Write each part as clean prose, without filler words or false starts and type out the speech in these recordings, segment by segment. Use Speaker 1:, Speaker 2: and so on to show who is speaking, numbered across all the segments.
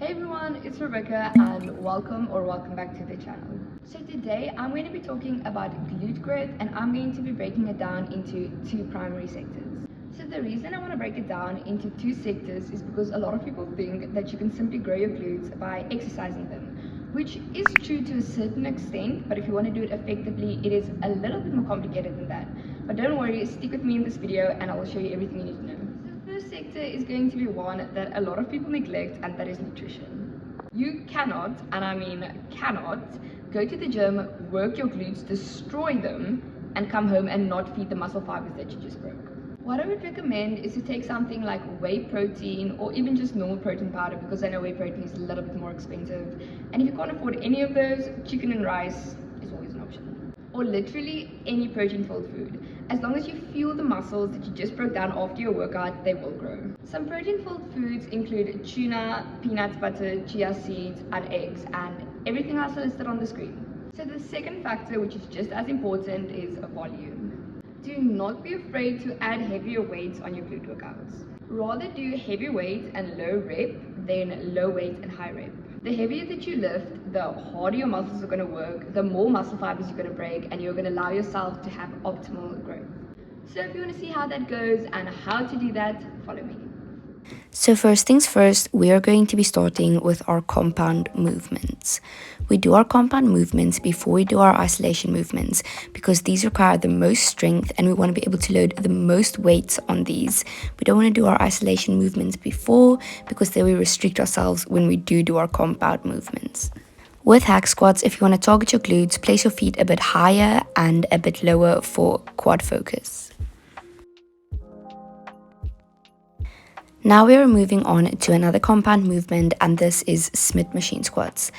Speaker 1: Hey everyone, it's Rebecca and welcome back to the channel. So today I'm going to be talking about glute growth and I'm going to be breaking it down into two primary sectors. So the reason I want to break it down into two sectors is because a lot of people think that you can simply grow your glutes by exercising them, which is true to a certain extent, but if you want to do it effectively, it is a little bit more complicated than that. But don't worry, stick with me in this video and I will show you everything you need to know. First sector is going to be one that a lot of people neglect, and that is nutrition. You cannot, and I mean cannot, go to the gym, work your glutes, destroy them, and come home and not feed the muscle fibers that you just broke. What I would recommend is to take something like whey protein or even just normal protein powder, because I know whey protein is a little bit more expensive. And if you can't afford any of those, chicken and rice is always an option. Or literally any protein-filled food. As long as you fuel the muscles that you just broke down after your workout, they will grow. Some protein-filled foods include tuna, peanut butter, chia seeds, and eggs, and everything else listed on the screen. So the second factor, which is just as important, is volume. Do not be afraid to add heavier weights on your glute workouts. Rather do heavy weight and low rep than low weight and high rep. The heavier that you lift, the harder your muscles are going to work, the more muscle fibers you're going to break, and you're going to allow yourself to have optimal growth. So if you want to see how that goes and how to do that, follow me.
Speaker 2: So first things first, we are going to be starting with our compound movements. We do our compound movements before we do our isolation movements because these require the most strength and we want to be able to load the most weights on these. We don't want to do our isolation movements before because then we restrict ourselves when we do our compound movements. With hack squats, if you want to target your glutes, place your feet a bit higher and a bit lower for quad focus. Now we are moving on to another compound movement, and this is Smith machine squats.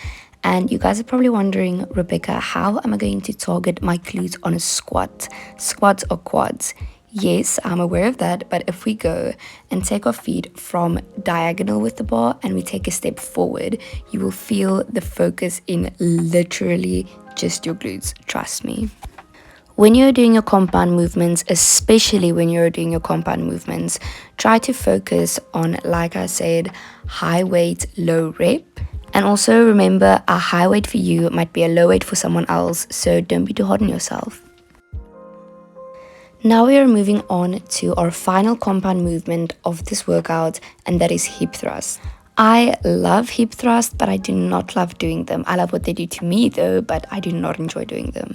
Speaker 2: And you guys are probably wondering, Rebecca, how am I going to target my glutes on a squat? Squats or quads? Yes, I'm aware of that, but if we go and take our feet from diagonal with the bar and we take a step forward, you will feel the focus in literally just your glutes, trust me. When you're doing your compound movements, especially when you're doing your compound movements, try to focus on, like I said, high weight, low rep. And also remember, a high weight for you might be a low weight for someone else, so don't be too hard on yourself. Now we are moving on to our final compound movement of this workout, and that is hip thrust. I love hip thrust, but I do not love doing them. I love what they do to me though, but I do not enjoy doing them.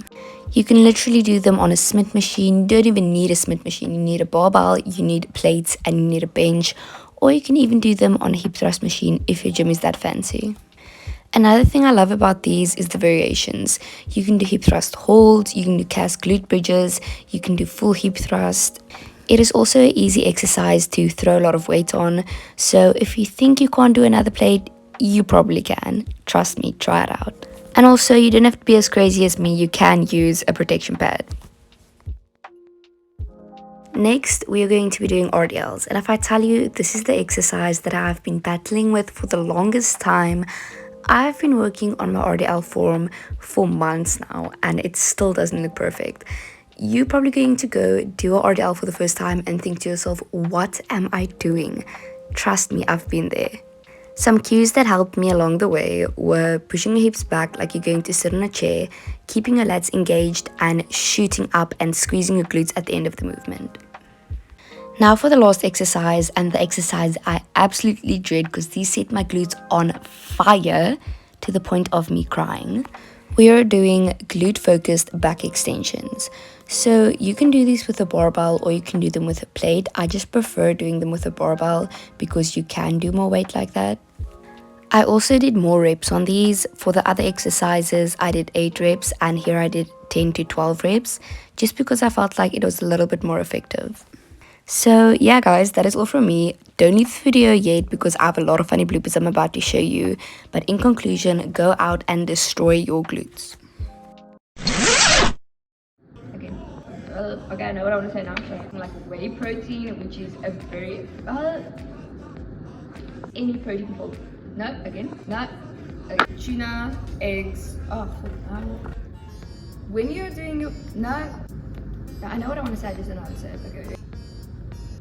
Speaker 2: You can literally do them on a Smith machine. You don't even need a Smith machine. You need a barbell, you need plates, and you need a bench. Or you can even do them on a hip thrust machine if your gym is that fancy. Another thing I love about these is the variations. You can do hip thrust holds, you can do cast glute bridges, you can do full hip thrust. It is also an easy exercise to throw a lot of weight on, so if you think you can't do another plate, you probably can. Trust me, try it out. And also, you don't have to be as crazy as me, you can use a protection pad. Next, we are going to be doing RDLs, and if I tell you this is the exercise that I've been battling with for the longest time, I've been working on my RDL form for months now, and it still doesn't look perfect. You're probably going to go do a RDL for the first time and think to yourself, what am I doing? Trust me, I've been there. Some cues that helped me along the way were pushing your hips back like you're going to sit on a chair, keeping your lats engaged, and shooting up and squeezing your glutes at the end of the movement. Now for the last exercise, and the exercise I absolutely dread because these set my glutes on fire to the point of me crying. We are doing glute focused back extensions. So you can do these with a barbell or you can do them with a plate. I just prefer doing them with a barbell because you can do more weight like that. I also did more reps on these. For the other exercises, I did 8 reps and here I did 10 to 12 reps just because I felt like it was a little bit more effective. So yeah guys, that is all from me. Don't leave the video yet because I have a lot of funny bloopers I'm about to show you. But in conclusion, go out and destroy your glutes.
Speaker 1: Okay, I know what I want to say now. So like whey protein, which is a very any protein filled. No, again, no. Tuna, eggs. Oh, no. When you're doing your I know what I want to say. I just don't know how to say it. Okay.